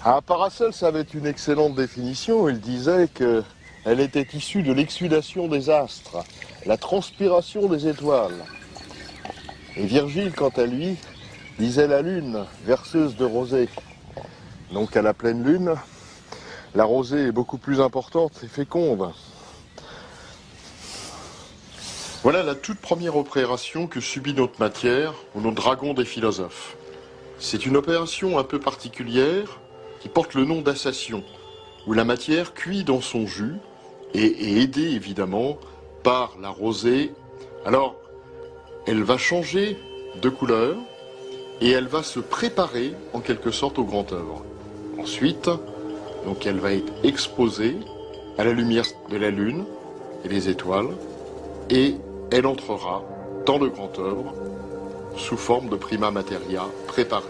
Ah, Paracelse avait une excellente définition. Il disait qu'elle était issue de l'exsudation des astres, la transpiration des étoiles. Et Virgile, quant à lui, disait la lune, verseuse de rosée. Donc à la pleine lune, la rosée est beaucoup plus importante et féconde. Voilà la toute première opération que subit notre matière, ou notre dragon des philosophes. C'est une opération un peu particulière qui porte le nom d'assation, où la matière cuit dans son jus et est aidée évidemment par la rosée. Alors, elle va changer de couleur et elle va se préparer en quelque sorte au grand œuvre. Ensuite, donc elle va être exposée à la lumière de la lune et des étoiles et elle entrera dans le grand œuvre sous forme de prima materia préparée.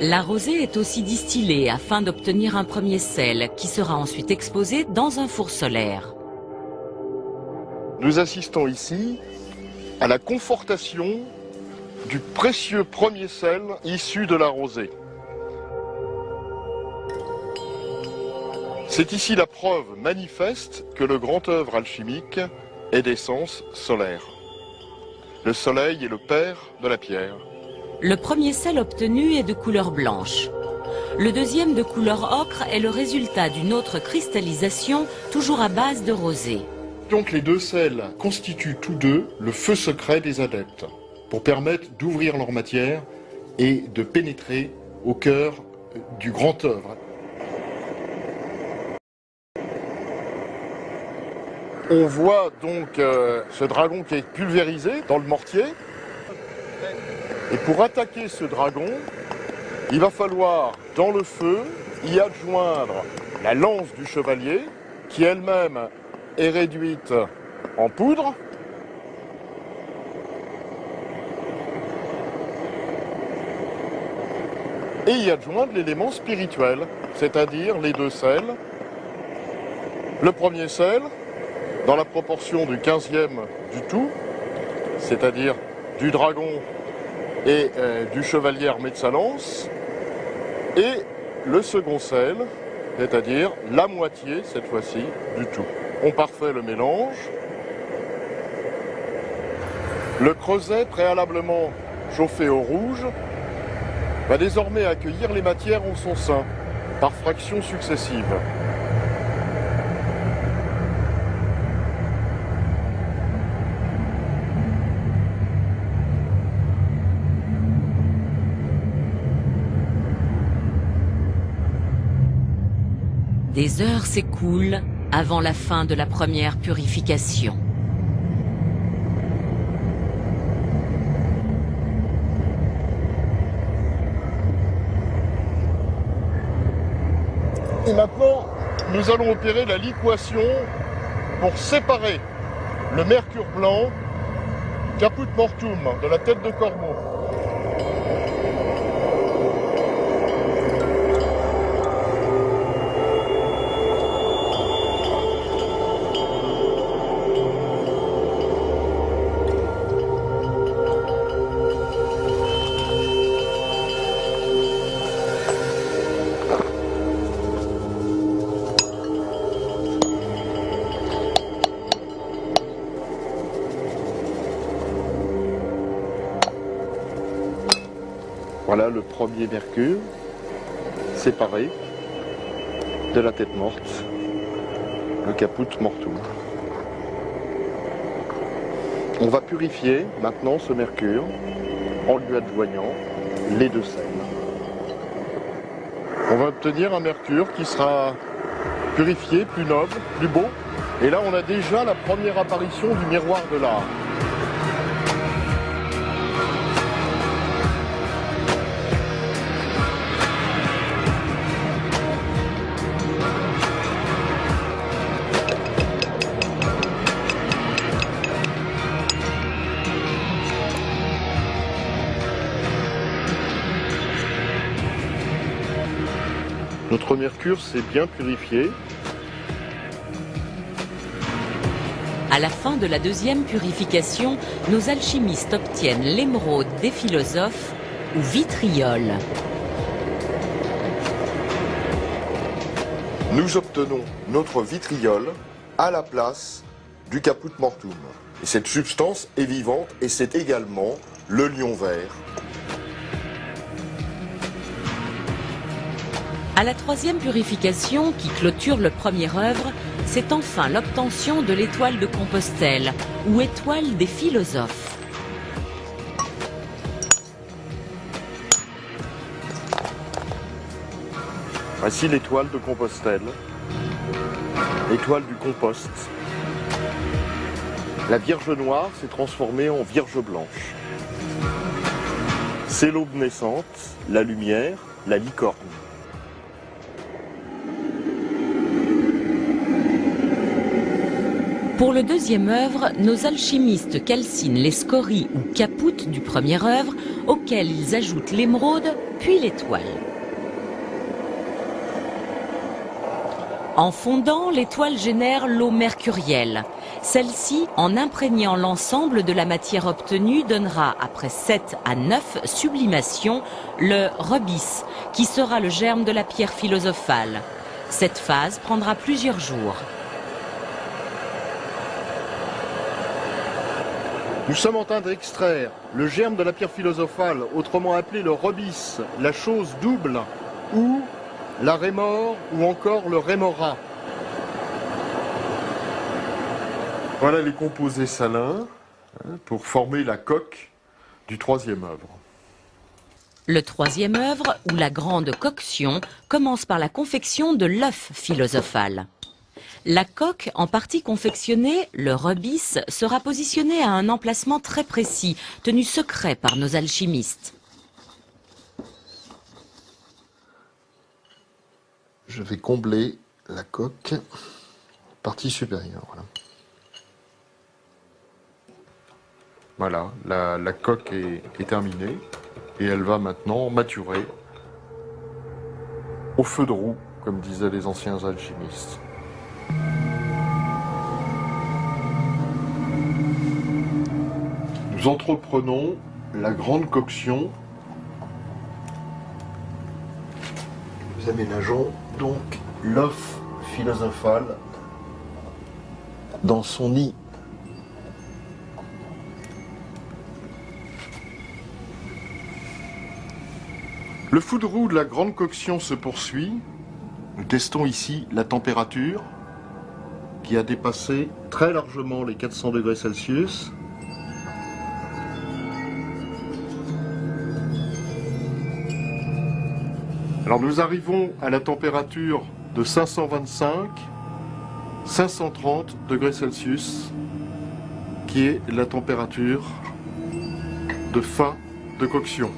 La rosée est aussi distillée afin d'obtenir un premier sel qui sera ensuite exposé dans un four solaire. Nous assistons ici à la confortation du précieux premier sel issu de la rosée. C'est ici la preuve manifeste que le grand œuvre alchimique est d'essence solaire. Le soleil est le père de la pierre. Le premier sel obtenu est de couleur blanche. Le deuxième de couleur ocre est le résultat d'une autre cristallisation, toujours à base de rosée. Donc les deux sels constituent tous deux le feu secret des adeptes, pour permettre d'ouvrir leur matière et de pénétrer au cœur du grand œuvre. On voit donc ce dragon qui est pulvérisé dans le mortier. Et pour attaquer ce dragon, il va falloir, dans le feu, y adjoindre la lance du chevalier, qui elle-même est réduite en poudre. Et y adjoindre l'élément spirituel, c'est-à-dire les deux sels. Le premier sel, dans la proportion du 15e du tout, c'est-à-dire du dragon et du chevalier armé de sa lance, et le second sel, c'est-à-dire la moitié, cette fois-ci, du tout. On parfait le mélange. Le creuset, préalablement chauffé au rouge, va désormais accueillir les matières en son sein, par fractions successives. Des heures s'écoulent avant la fin de la première purification. Et maintenant, nous allons opérer la liquation pour séparer le mercure blanc, caput mortuum, de la tête de corbeau. Voilà le premier mercure, séparé de la tête morte, le caput mortuum. On va purifier maintenant ce mercure en lui adjoignant les deux sels. On va obtenir un mercure qui sera purifié, plus noble, plus beau. Et là, on a déjà la première apparition du miroir de l'art. Notre mercure s'est bien purifié. À la fin de la deuxième purification, nos alchimistes obtiennent l'émeraude des philosophes ou vitriol. nous obtenons notre vitriol à la place du caput mortuum. Et cette substance est vivante et c'est également le lion vert. À la troisième purification, qui clôture le premier œuvre, c'est enfin l'obtention de l'étoile de Compostelle, ou étoile des philosophes. Voici l'étoile de Compostelle, l'étoile du compost. La Vierge noire s'est transformée en Vierge blanche. C'est l'aube naissante, la lumière, la licorne. Pour le deuxième œuvre, nos alchimistes calcinent les scories ou capoutes du premier œuvre, auxquelles ils ajoutent l'émeraude, puis l'étoile. En fondant, l'étoile génère l'eau mercurielle. Celle-ci, en imprégnant l'ensemble de la matière obtenue, donnera, après 7 à 9 sublimations, le rubis, qui sera le germe de la pierre philosophale. Cette phase prendra plusieurs jours. Nous sommes en train d'extraire le germe de la pierre philosophale, autrement appelé le rubis, la chose double, ou la rémore, ou encore le rémora. Voilà les composés salins pour former la coque du troisième œuvre. Le troisième œuvre, ou la grande coction, commence par la confection de l'œuf philosophal. La coque, en partie confectionnée, le rubis, sera positionnée à un emplacement très précis, tenu secret par nos alchimistes. Je vais combler la coque, partie supérieure. Voilà, la coque est terminée et elle va maintenant maturer au feu de roue, comme disaient les anciens alchimistes. Nous entreprenons la grande coction. Nous aménageons donc l'œuf philosophal dans son nid. Le feu de roue de la grande coction se poursuit. Nous testons ici la température qui a dépassé très largement les 400 degrés Celsius. Alors nous arrivons à la température de 525, 530 degrés Celsius, qui est la température de fin de coction.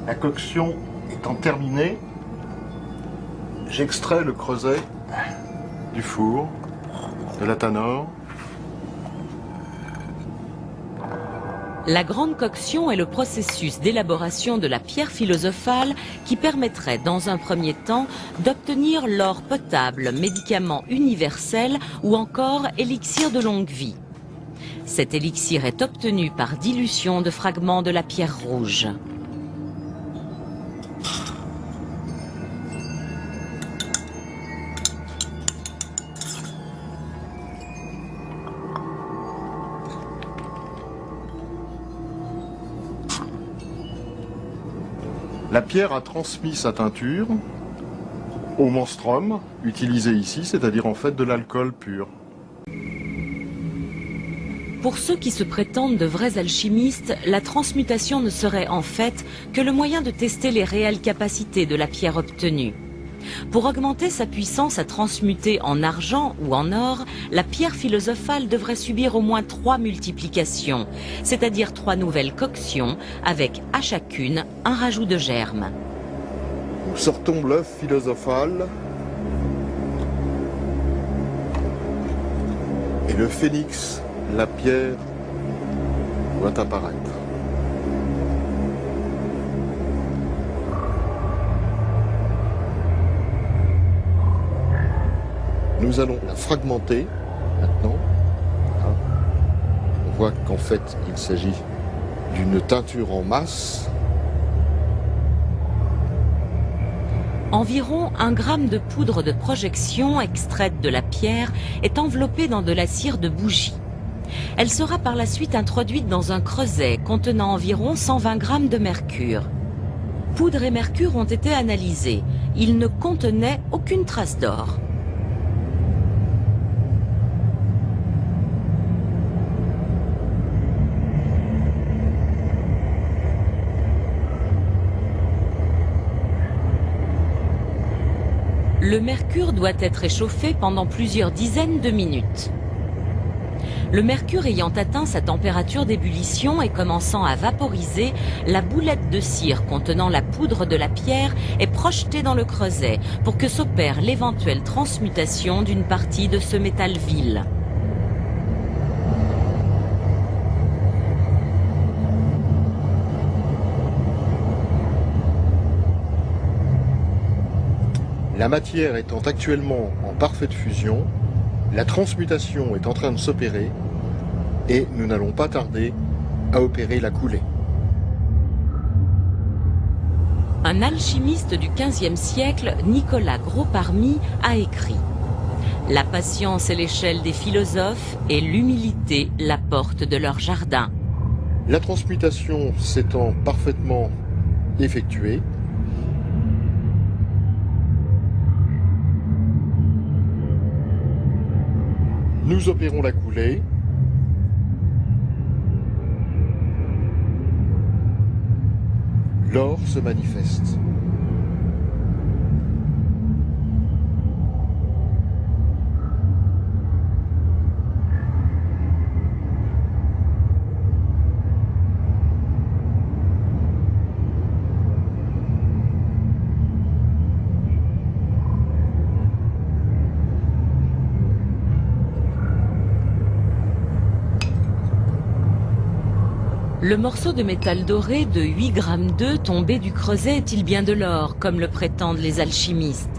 La coction étant terminée, j'extrais le creuset du four, de la tanore. La grande coction est le processus d'élaboration de la pierre philosophale qui permettrait dans un premier temps d'obtenir l'or potable, médicament universel ou encore élixir de longue vie. Cet élixir est obtenu par dilution de fragments de la pierre rouge. La pierre a transmis sa teinture au monstrum utilisé ici, c'est-à-dire en fait de l'alcool pur. Pour ceux qui se prétendent de vrais alchimistes, la transmutation ne serait en fait que le moyen de tester les réelles capacités de la pierre obtenue. Pour augmenter sa puissance à transmuter en argent ou en or, la pierre philosophale devrait subir au moins 3 multiplications, c'est-à-dire 3 nouvelles coctions, avec à chacune un rajout de germes. Nous sortons l'œuf philosophal et le phénix, la pierre, doit apparaître. Nous allons la fragmenter maintenant. On voit qu'en fait il s'agit d'une teinture en masse. Environ 1 gramme de poudre de projection extraite de la pierre est enveloppée dans de la cire de bougie. Elle sera par la suite introduite dans un creuset contenant environ 120 grammes de mercure. Poudre et mercure ont été analysés. Ils ne contenaient aucune trace d'or. Le mercure doit être échauffé pendant plusieurs dizaines de minutes. Le mercure ayant atteint sa température d'ébullition et commençant à vaporiser, la boulette de cire contenant la poudre de la pierre est projetée dans le creuset pour que s'opère l'éventuelle transmutation d'une partie de ce métal vil. La matière étant actuellement en parfaite fusion, la transmutation est en train de s'opérer et nous n'allons pas tarder à opérer la coulée. Un alchimiste du XVe siècle, Nicolas Gros-Parmy, a écrit « La patience est l'échelle des philosophes et l'humilité la porte de leur jardin. » La transmutation s'étant parfaitement effectuée, nous opérons la coulée. L'or se manifeste. Le morceau de métal doré de 8 grammes tombé du creuset est-il bien de l'or, comme le prétendent les alchimistes?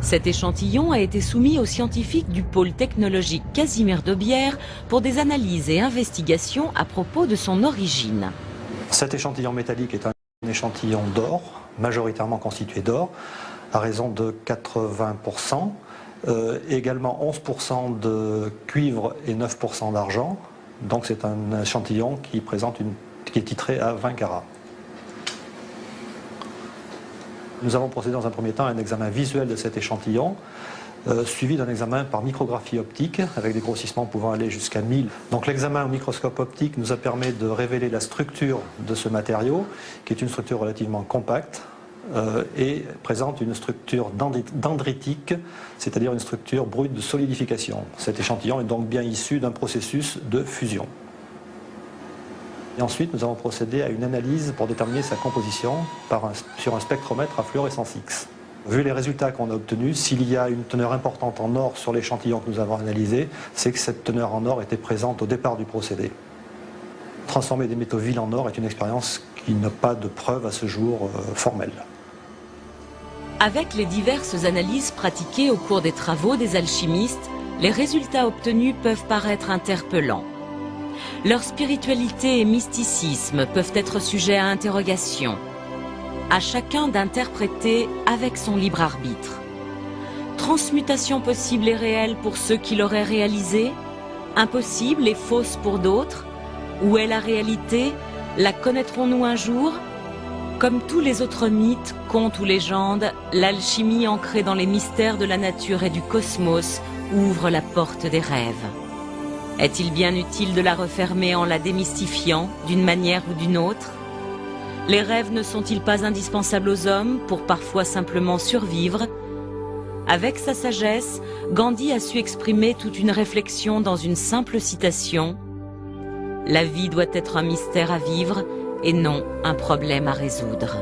Cet échantillon a été soumis aux scientifiques du pôle technologique Casimir d'Aubière pour des analyses et investigations à propos de son origine. Cet échantillon métallique est un échantillon d'or, majoritairement constitué d'or, à raison de 80%, également 11% de cuivre et 9% d'argent. Donc c'est un échantillon qui est titré à 20 carats. Nous avons procédé dans un premier temps à un examen visuel de cet échantillon, suivi d'un examen par micrographie optique, avec des grossissements pouvant aller jusqu'à 1000. Donc l'examen au microscope optique nous a permis de révéler la structure de ce matériau, qui est une structure relativement compacte, et présente une structure dendritique, c'est-à-dire une structure brute de solidification. Cet échantillon est donc bien issu d'un processus de fusion. Et ensuite, nous avons procédé à une analyse pour déterminer sa composition sur un spectromètre à fluorescence X. Vu les résultats qu'on a obtenus, s'il y a une teneur importante en or sur l'échantillon que nous avons analysé, c'est que cette teneur en or était présente au départ du procédé. Transformer des métaux vils en or est une expérience qui n'a pas de preuve à ce jour formelle. Avec les diverses analyses pratiquées au cours des travaux des alchimistes, les résultats obtenus peuvent paraître interpellants. Leur spiritualité et mysticisme peuvent être sujets à interrogation. À chacun d'interpréter avec son libre arbitre. Transmutation possible et réelle pour ceux qui l'auraient réalisée, impossible et fausse pour d'autres. Où est la réalité? La connaîtrons-nous un jour? Comme tous les autres mythes, contes ou légendes, l'alchimie ancrée dans les mystères de la nature et du cosmos ouvre la porte des rêves. Est-il bien utile de la refermer en la démystifiant d'une manière ou d'une autre? Les rêves ne sont-ils pas indispensables aux hommes pour parfois simplement survivre? Avec sa sagesse, Gandhi a su exprimer toute une réflexion dans une simple citation. La vie doit être un mystère à vivre et non un problème à résoudre.